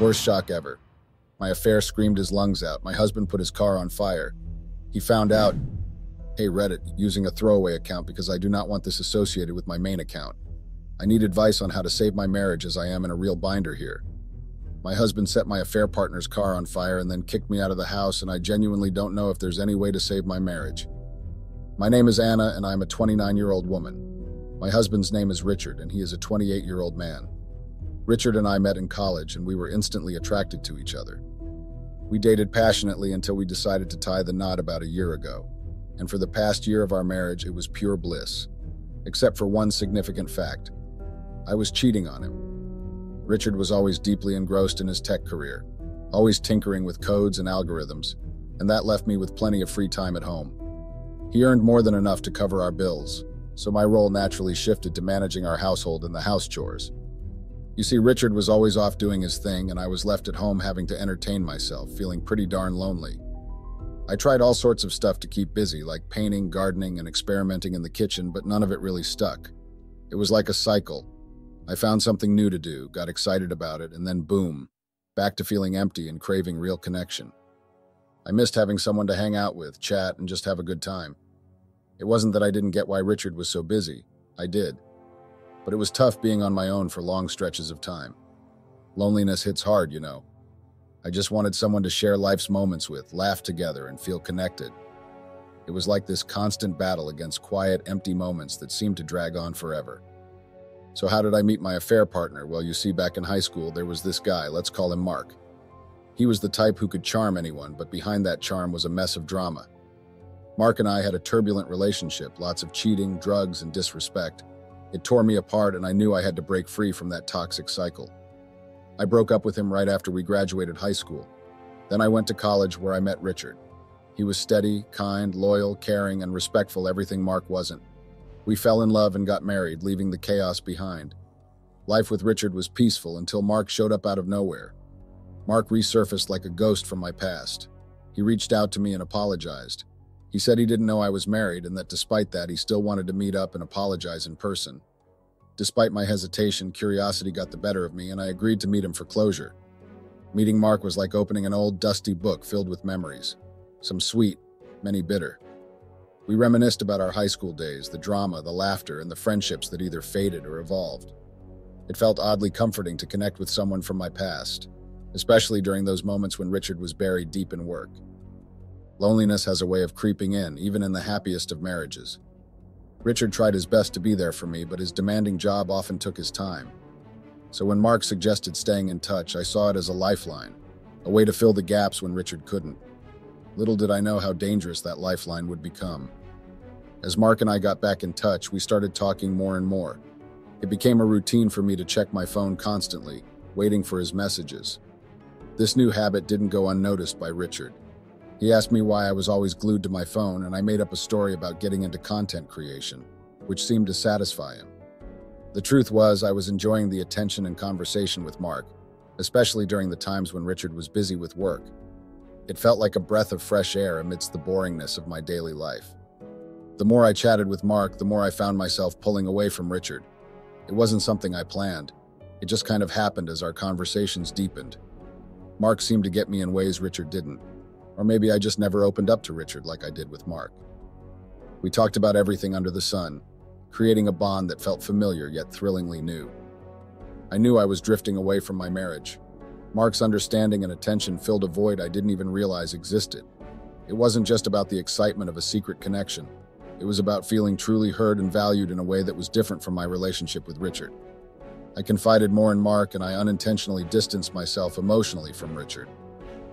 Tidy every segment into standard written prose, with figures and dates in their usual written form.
Worst shock ever. My affair screamed his lungs out. My husband put his car on fire. He found out, hey Reddit, using a throwaway account because I do not want this associated with my main account. I need advice on how to save my marriage as I am in a real binder here. My husband set my affair partner's car on fire and then kicked me out of the house, and I genuinely don't know if there's any way to save my marriage. My name is Anna, and I'm a 29-year-old woman. My husband's name is Richard, and he is a 28-year-old man. Richard and I met in college, and we were instantly attracted to each other. We dated passionately until we decided to tie the knot about a year ago, and for the past year of our marriage, it was pure bliss. Except for one significant fact. I was cheating on him. Richard was always deeply engrossed in his tech career, always tinkering with codes and algorithms, and that left me with plenty of free time at home. He earned more than enough to cover our bills, so my role naturally shifted to managing our household and the house chores. You see, Richard was always off doing his thing, and I was left at home having to entertain myself, feeling pretty darn lonely. I tried all sorts of stuff to keep busy, like painting, gardening, and experimenting in the kitchen, but none of it really stuck. It was like a cycle. I found something new to do, got excited about it, and then boom, back to feeling empty and craving real connection. I missed having someone to hang out with, chat, and just have a good time. It wasn't that I didn't get why Richard was so busy. I did. But it was tough being on my own for long stretches of time. Loneliness hits hard, you know. I just wanted someone to share life's moments with, laugh together, and feel connected. It was like this constant battle against quiet, empty moments that seemed to drag on forever. So how did I meet my affair partner? Well, you see, back in high school, there was this guy, let's call him Mark. He was the type who could charm anyone, but behind that charm was a mess of drama. Mark and I had a turbulent relationship, lots of cheating, drugs, and disrespect. It tore me apart, and I knew I had to break free from that toxic cycle. I broke up with him right after we graduated high school. Then I went to college where I met Richard. He was steady, kind, loyal, caring, and respectful, everything Mark wasn't. We fell in love and got married, leaving the chaos behind. Life with Richard was peaceful until Mark showed up out of nowhere. Mark resurfaced like a ghost from my past. He reached out to me and apologized. He said he didn't know I was married and that despite that, he still wanted to meet up and apologize in person. Despite my hesitation, curiosity got the better of me, and I agreed to meet him for closure. Meeting Mark was like opening an old, dusty book filled with memories. Some sweet, many bitter. We reminisced about our high school days, the drama, the laughter, and the friendships that either faded or evolved. It felt oddly comforting to connect with someone from my past, especially during those moments when Richard was buried deep in work. Loneliness has a way of creeping in, even in the happiest of marriages. Richard tried his best to be there for me, but his demanding job often took his time. So when Mark suggested staying in touch, I saw it as a lifeline, a way to fill the gaps when Richard couldn't. Little did I know how dangerous that lifeline would become. As Mark and I got back in touch, we started talking more and more. It became a routine for me to check my phone constantly, waiting for his messages. This new habit didn't go unnoticed by Richard. He asked me why I was always glued to my phone, and I made up a story about getting into content creation, which seemed to satisfy him. The truth was, I was enjoying the attention and conversation with Mark, especially during the times when Richard was busy with work. It felt like a breath of fresh air amidst the boringness of my daily life. The more I chatted with Mark, the more I found myself pulling away from Richard. It wasn't something I planned. It just kind of happened as our conversations deepened. Mark seemed to get me in ways Richard didn't. Or maybe I just never opened up to Richard like I did with Mark. We talked about everything under the sun, creating a bond that felt familiar yet thrillingly new. I knew I was drifting away from my marriage. Mark's understanding and attention filled a void I didn't even realize existed. It wasn't just about the excitement of a secret connection. It was about feeling truly heard and valued in a way that was different from my relationship with Richard. I confided more in Mark, and I unintentionally distanced myself emotionally from Richard.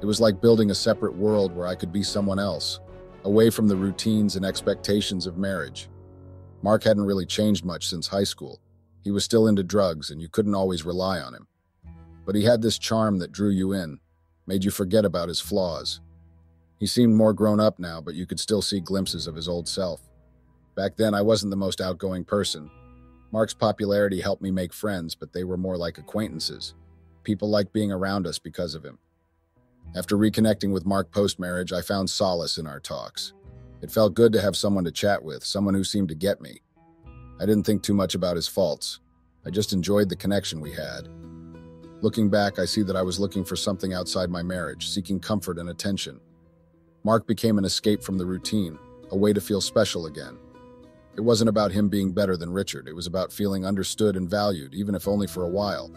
It was like building a separate world where I could be someone else, away from the routines and expectations of marriage. Mark hadn't really changed much since high school. He was still into drugs, and you couldn't always rely on him. But he had this charm that drew you in, made you forget about his flaws. He seemed more grown up now, but you could still see glimpses of his old self. Back then, I wasn't the most outgoing person. Mark's popularity helped me make friends, but they were more like acquaintances. People liked being around us because of him. After reconnecting with Mark post-marriage, I found solace in our talks. It felt good to have someone to chat with, someone who seemed to get me. I didn't think too much about his faults. I just enjoyed the connection we had. Looking back, I see that I was looking for something outside my marriage, seeking comfort and attention. Mark became an escape from the routine, a way to feel special again. It wasn't about him being better than Richard. It was about feeling understood and valued, even if only for a while.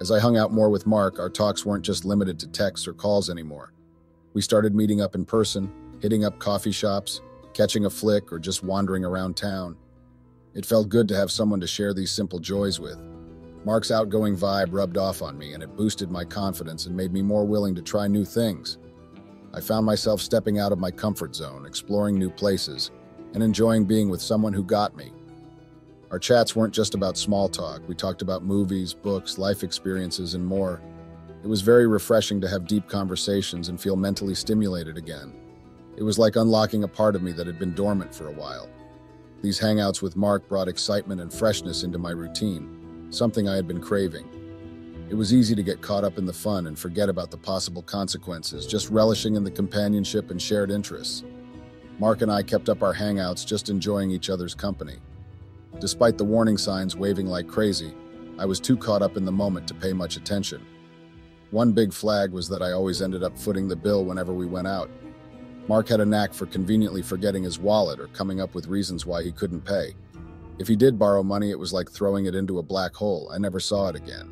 As I hung out more with Mark, our talks weren't just limited to texts or calls anymore. We started meeting up in person, hitting up coffee shops, catching a flick, or just wandering around town. It felt good to have someone to share these simple joys with. Mark's outgoing vibe rubbed off on me, and it boosted my confidence and made me more willing to try new things. I found myself stepping out of my comfort zone, exploring new places, and enjoying being with someone who got me. Our chats weren't just about small talk. We talked about movies, books, life experiences, and more. It was very refreshing to have deep conversations and feel mentally stimulated again. It was like unlocking a part of me that had been dormant for a while. These hangouts with Mark brought excitement and freshness into my routine, something I had been craving. It was easy to get caught up in the fun and forget about the possible consequences, just relishing in the companionship and shared interests. Mark and I kept up our hangouts, just enjoying each other's company. Despite the warning signs waving like crazy, I was too caught up in the moment to pay much attention. One big flag was that I always ended up footing the bill whenever we went out. Mark had a knack for conveniently forgetting his wallet or coming up with reasons why he couldn't pay. If he did borrow money, it was like throwing it into a black hole. I never saw it again.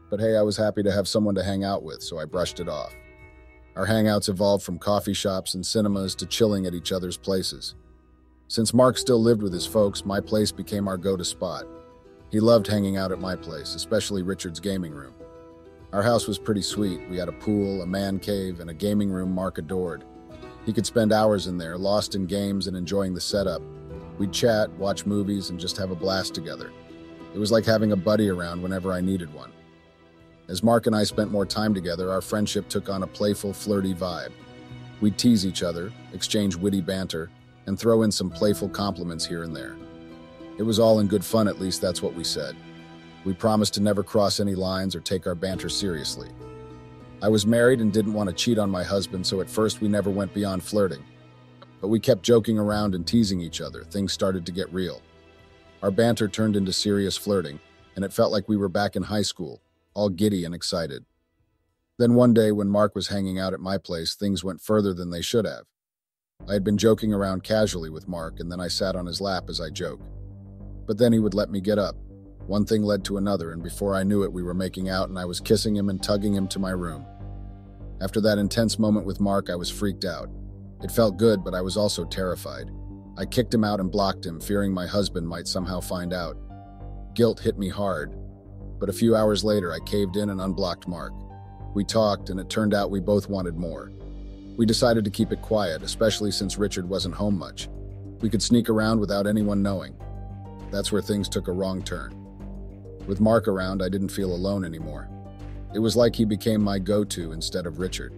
But hey, I was happy to have someone to hang out with, so I brushed it off. Our hangouts evolved from coffee shops and cinemas to chilling at each other's places. Since Mark still lived with his folks, my place became our go-to spot. He loved hanging out at my place, especially Richard's gaming room. Our house was pretty sweet. We had a pool, a man cave, and a gaming room Mark adored. He could spend hours in there, lost in games and enjoying the setup. We'd chat, watch movies, and just have a blast together. It was like having a buddy around whenever I needed one. As Mark and I spent more time together, our friendship took on a playful, flirty vibe. We'd tease each other, exchange witty banter, and throw in some playful compliments here and there. It was all in good fun, at least that's what we said. We promised to never cross any lines or take our banter seriously. I was married and didn't want to cheat on my husband, so at first we never went beyond flirting. But we kept joking around and teasing each other. Things started to get real. Our banter turned into serious flirting, and it felt like we were back in high school, all giddy and excited. Then one day, when Mark was hanging out at my place, things went further than they should have. I had been joking around casually with Mark, and then I sat on his lap as I joked. But then he would let me get up. One thing led to another, and before I knew it, we were making out and I was kissing him and tugging him to my room. After that intense moment with Mark, I was freaked out. It felt good, but I was also terrified. I kicked him out and blocked him, fearing my husband might somehow find out. Guilt hit me hard, but a few hours later, I caved in and unblocked Mark. We talked, and it turned out we both wanted more. We decided to keep it quiet, especially since Richard wasn't home much. We could sneak around without anyone knowing. That's where things took a wrong turn. With Mark around, I didn't feel alone anymore. It was like he became my go-to instead of Richard.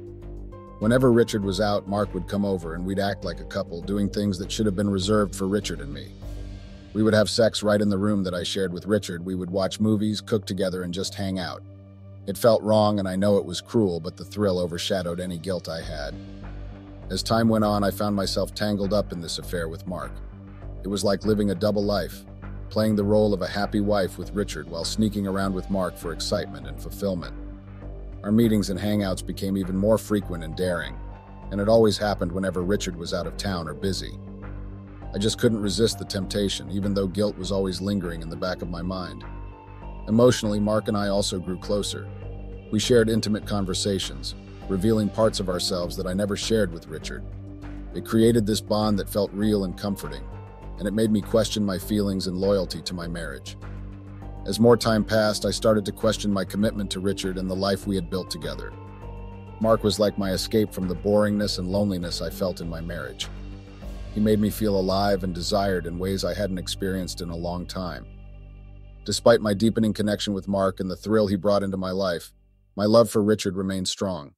Whenever Richard was out, Mark would come over and we'd act like a couple, doing things that should have been reserved for Richard and me. We would have sex right in the room that I shared with Richard. We would watch movies, cook together, and just hang out. It felt wrong, and I know it was cruel, but the thrill overshadowed any guilt I had. As time went on, I found myself tangled up in this affair with Mark. It was like living a double life, playing the role of a happy wife with Richard while sneaking around with Mark for excitement and fulfillment. Our meetings and hangouts became even more frequent and daring, and it always happened whenever Richard was out of town or busy. I just couldn't resist the temptation, even though guilt was always lingering in the back of my mind. Emotionally, Mark and I also grew closer. We shared intimate conversations, revealing parts of ourselves that I never shared with Richard. It created this bond that felt real and comforting, and it made me question my feelings and loyalty to my marriage. As more time passed, I started to question my commitment to Richard and the life we had built together. Mark was like my escape from the boringness and loneliness I felt in my marriage. He made me feel alive and desired in ways I hadn't experienced in a long time. Despite my deepening connection with Mark and the thrill he brought into my life, my love for Richard remained strong.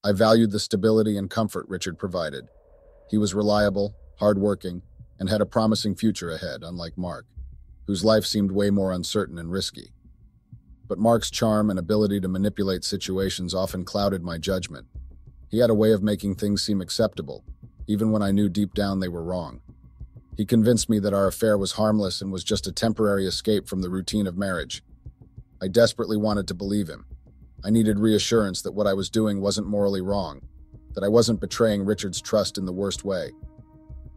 I valued the stability and comfort Richard provided. He was reliable, hardworking, and had a promising future ahead, unlike Mark, whose life seemed way more uncertain and risky. But Mark's charm and ability to manipulate situations often clouded my judgment. He had a way of making things seem acceptable, even when I knew deep down they were wrong. He convinced me that our affair was harmless and was just a temporary escape from the routine of marriage. I desperately wanted to believe him. I needed reassurance that what I was doing wasn't morally wrong, that I wasn't betraying Richard's trust in the worst way.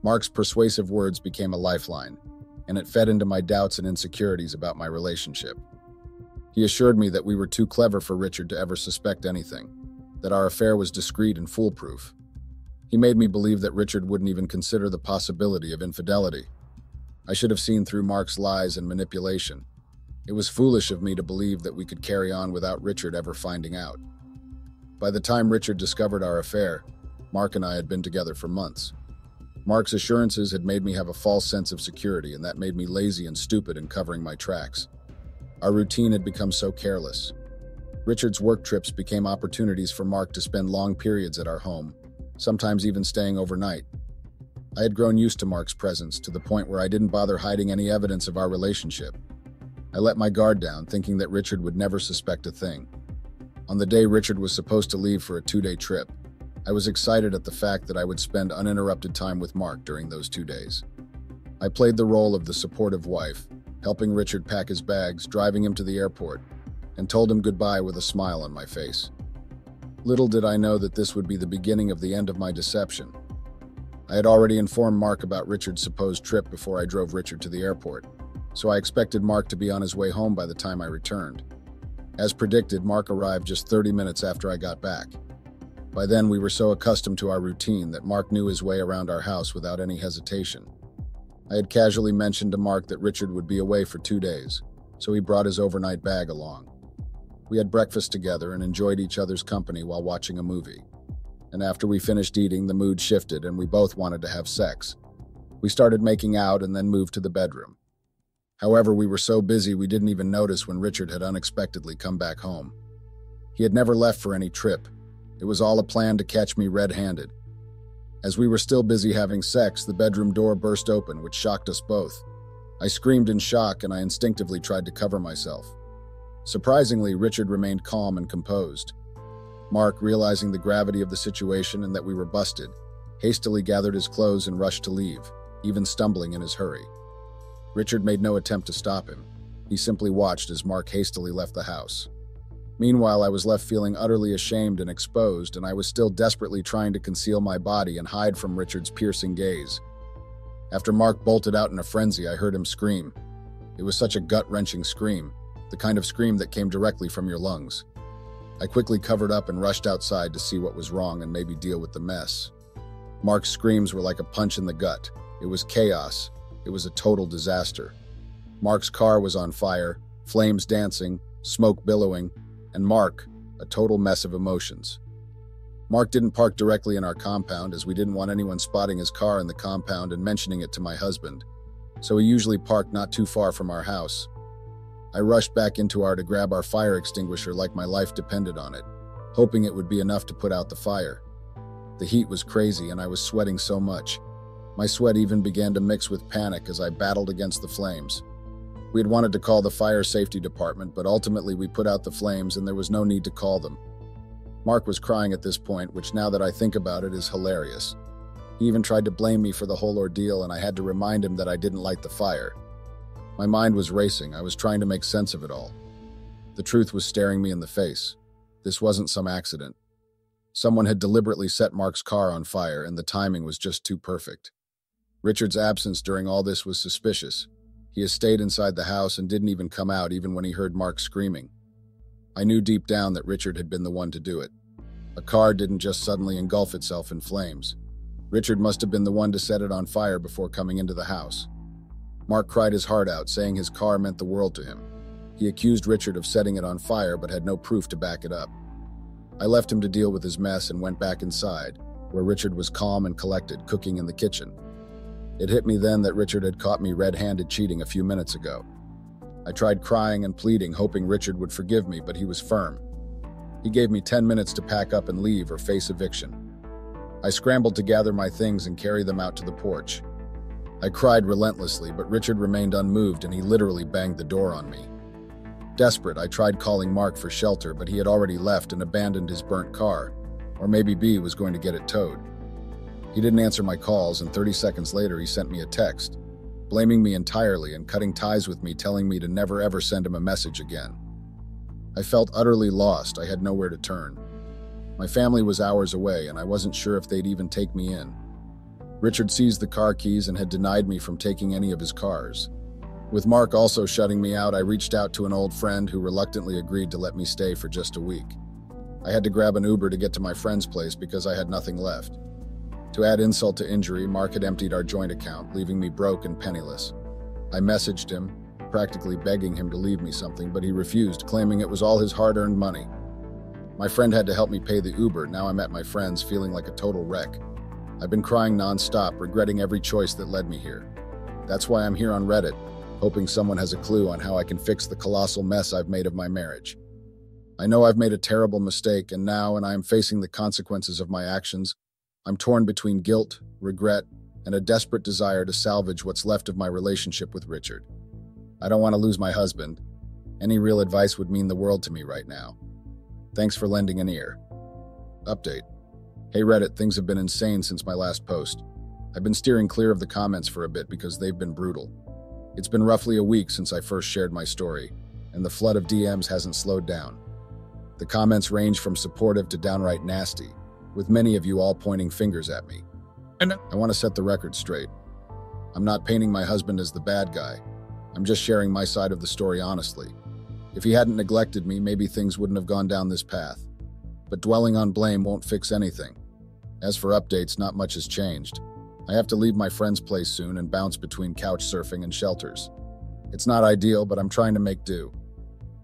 Mark's persuasive words became a lifeline, and it fed into my doubts and insecurities about my relationship. He assured me that we were too clever for Richard to ever suspect anything, that our affair was discreet and foolproof. He made me believe that Richard wouldn't even consider the possibility of infidelity. I should have seen through Mark's lies and manipulation. It was foolish of me to believe that we could carry on without Richard ever finding out. By the time Richard discovered our affair, Mark and I had been together for months. Mark's assurances had made me have a false sense of security, and that made me lazy and stupid in covering my tracks. Our routine had become so careless. Richard's work trips became opportunities for Mark to spend long periods at our home, sometimes even staying overnight. I had grown used to Mark's presence to the point where I didn't bother hiding any evidence of our relationship. I let my guard down, thinking that Richard would never suspect a thing. On the day Richard was supposed to leave for a 2-day trip, I was excited at the fact that I would spend uninterrupted time with Mark during those 2 days. I played the role of the supportive wife, helping Richard pack his bags, driving him to the airport, and told him goodbye with a smile on my face. Little did I know that this would be the beginning of the end of my deception. I had already informed Mark about Richard's supposed trip before I drove Richard to the airport, so I expected Mark to be on his way home by the time I returned. As predicted, Mark arrived just 30 minutes after I got back. By then, we were so accustomed to our routine that Mark knew his way around our house without any hesitation. I had casually mentioned to Mark that Richard would be away for 2 days, so he brought his overnight bag along. We had breakfast together and enjoyed each other's company while watching a movie. And after we finished eating, the mood shifted and we both wanted to have sex. We started making out and then moved to the bedroom. However, we were so busy we didn't even notice when Richard had unexpectedly come back home. He had never left for any trip. It was all a plan to catch me red-handed. As we were still busy having sex, the bedroom door burst open, which shocked us both. I screamed in shock and I instinctively tried to cover myself. Surprisingly, Richard remained calm and composed. Mark, realizing the gravity of the situation and that we were busted, hastily gathered his clothes and rushed to leave, even stumbling in his hurry. Richard made no attempt to stop him. He simply watched as Mark hastily left the house. Meanwhile, I was left feeling utterly ashamed and exposed, and I was still desperately trying to conceal my body and hide from Richard's piercing gaze. After Mark bolted out in a frenzy, I heard him scream. It was such a gut-wrenching scream, the kind of scream that came directly from your lungs. I quickly covered up and rushed outside to see what was wrong and maybe deal with the mess. Mark's screams were like a punch in the gut. It was chaos. It was a total disaster. Mark's car was on fire, flames dancing, smoke billowing, and Mark, a total mess of emotions. Mark didn't park directly in our compound as we didn't want anyone spotting his car in the compound and mentioning it to my husband, so he usually parked not too far from our house. I rushed back into to grab our fire extinguisher like my life depended on it, hoping it would be enough to put out the fire. The heat was crazy and I was sweating so much. My sweat even began to mix with panic as I battled against the flames. We had wanted to call the fire safety department, but ultimately we put out the flames and there was no need to call them. Mark was crying at this point, which now that I think about it is hilarious. He even tried to blame me for the whole ordeal and I had to remind him that I didn't light the fire. My mind was racing. I was trying to make sense of it all. The truth was staring me in the face. This wasn't some accident. Someone had deliberately set Mark's car on fire and the timing was just too perfect. Richard's absence during all this was suspicious. He has stayed inside the house and didn't even come out even when he heard Mark screaming. I knew deep down that Richard had been the one to do it. A car didn't just suddenly engulf itself in flames. Richard must have been the one to set it on fire before coming into the house. Mark cried his heart out, saying his car meant the world to him. He accused Richard of setting it on fire but had no proof to back it up. I left him to deal with his mess and went back inside, where Richard was calm and collected, cooking in the kitchen. It hit me then that Richard had caught me red-handed cheating a few minutes ago. I tried crying and pleading, hoping Richard would forgive me, but he was firm. He gave me 10 minutes to pack up and leave or face eviction. I scrambled to gather my things and carry them out to the porch. I cried relentlessly, but Richard remained unmoved and he literally banged the door on me. Desperate, I tried calling Mark for shelter, but he had already left and abandoned his burnt car, or maybe B was going to get it towed. He didn't answer my calls, and 30 seconds later he sent me a text, blaming me entirely and cutting ties with me, telling me to never ever send him a message again. I felt utterly lost. I had nowhere to turn. My family was hours away, and I wasn't sure if they'd even take me in. Richard seized the car keys and had denied me from taking any of his cars. With Mark also shutting me out, I reached out to an old friend who reluctantly agreed to let me stay for just a week. I had to grab an Uber to get to my friend's place because I had nothing left. To add insult to injury, Mark had emptied our joint account, leaving me broke and penniless. I messaged him, practically begging him to leave me something, but he refused, claiming it was all his hard-earned money. My friend had to help me pay the Uber. Now I'm at my friend's, feeling like a total wreck. I've been crying non-stop, regretting every choice that led me here. That's why I'm here on Reddit, hoping someone has a clue on how I can fix the colossal mess I've made of my marriage. I know I've made a terrible mistake, and now, I am facing the consequences of my actions, I'm torn between guilt, regret, and a desperate desire to salvage what's left of my relationship with Richard. I don't want to lose my husband. Any real advice would mean the world to me right now. Thanks for lending an ear. Update. Hey Reddit, things have been insane since my last post. I've been steering clear of the comments for a bit because they've been brutal. It's been roughly a week since I first shared my story, and the flood of DMs hasn't slowed down. The comments range from supportive to downright nasty, with many of you all pointing fingers at me. And I want to set the record straight. I'm not painting my husband as the bad guy. I'm just sharing my side of the story honestly. If he hadn't neglected me, maybe things wouldn't have gone down this path. But dwelling on blame won't fix anything. As for updates, not much has changed. I have to leave my friend's place soon and bounce between couch surfing and shelters. It's not ideal, but I'm trying to make do.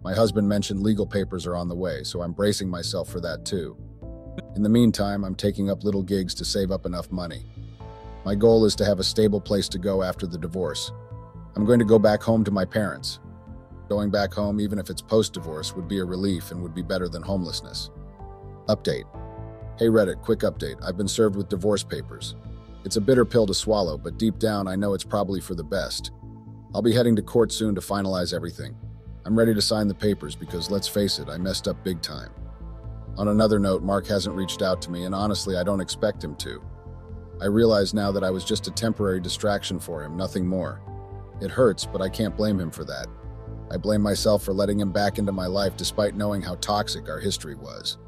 My husband mentioned legal papers are on the way, so I'm bracing myself for that too. In the meantime, I'm taking up little gigs to save up enough money. My goal is to have a stable place to go after the divorce. I'm going to go back home to my parents. Going back home, even if it's post-divorce, would be a relief and would be better than homelessness. Update. Hey Reddit, quick update. I've been served with divorce papers. It's a bitter pill to swallow, but deep down I know it's probably for the best. I'll be heading to court soon to finalize everything. I'm ready to sign the papers because, let's face it, I messed up big time. On another note, Mark hasn't reached out to me, and honestly, I don't expect him to. I realize now that I was just a temporary distraction for him, nothing more. It hurts, but I can't blame him for that. I blame myself for letting him back into my life despite knowing how toxic our history was.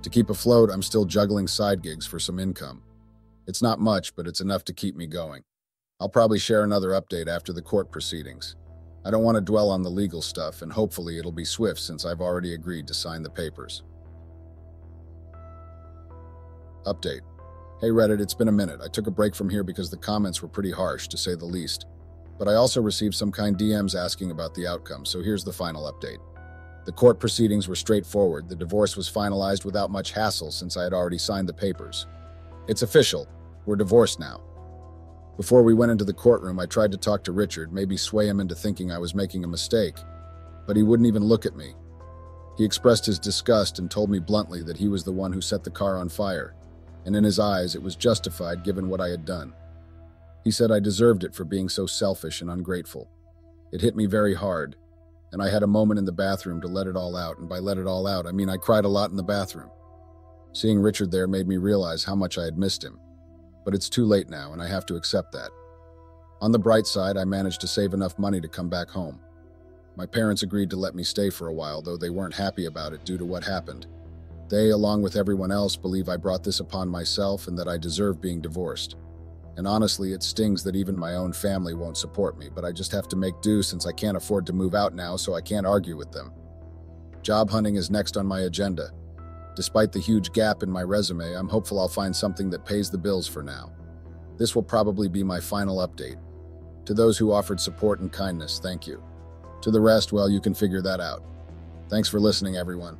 To keep afloat, I'm still juggling side gigs for some income. It's not much, but it's enough to keep me going. I'll probably share another update after the court proceedings. I don't want to dwell on the legal stuff, and hopefully it'll be swift since I've already agreed to sign the papers. Update. Hey Reddit, it's been a minute. I took a break from here because the comments were pretty harsh, to say the least. But I also received some kind DMs asking about the outcome, so here's the final update. The court proceedings were straightforward. The divorce was finalized without much hassle since I had already signed the papers. It's official. We're divorced now. Before we went into the courtroom, I tried to talk to Richard, maybe sway him into thinking I was making a mistake, but he wouldn't even look at me. He expressed his disgust and told me bluntly that he was the one who set the car on fire, and in his eyes it was justified given what I had done. He said I deserved it for being so selfish and ungrateful. It hit me very hard, and I had a moment in the bathroom to let it all out, and by let it all out, I mean I cried a lot in the bathroom. Seeing Richard there made me realize how much I had missed him. But it's too late now, and I have to accept that. On the bright side, I managed to save enough money to come back home. My parents agreed to let me stay for a while, though they weren't happy about it due to what happened. They, along with everyone else, believe I brought this upon myself and that I deserve being divorced. And honestly, it stings that even my own family won't support me, but I just have to make do since I can't afford to move out now, so I can't argue with them. Job hunting is next on my agenda. Despite the huge gap in my resume, I'm hopeful I'll find something that pays the bills for now. This will probably be my final update. To those who offered support and kindness, thank you. To the rest, well, you can figure that out. Thanks for listening, everyone.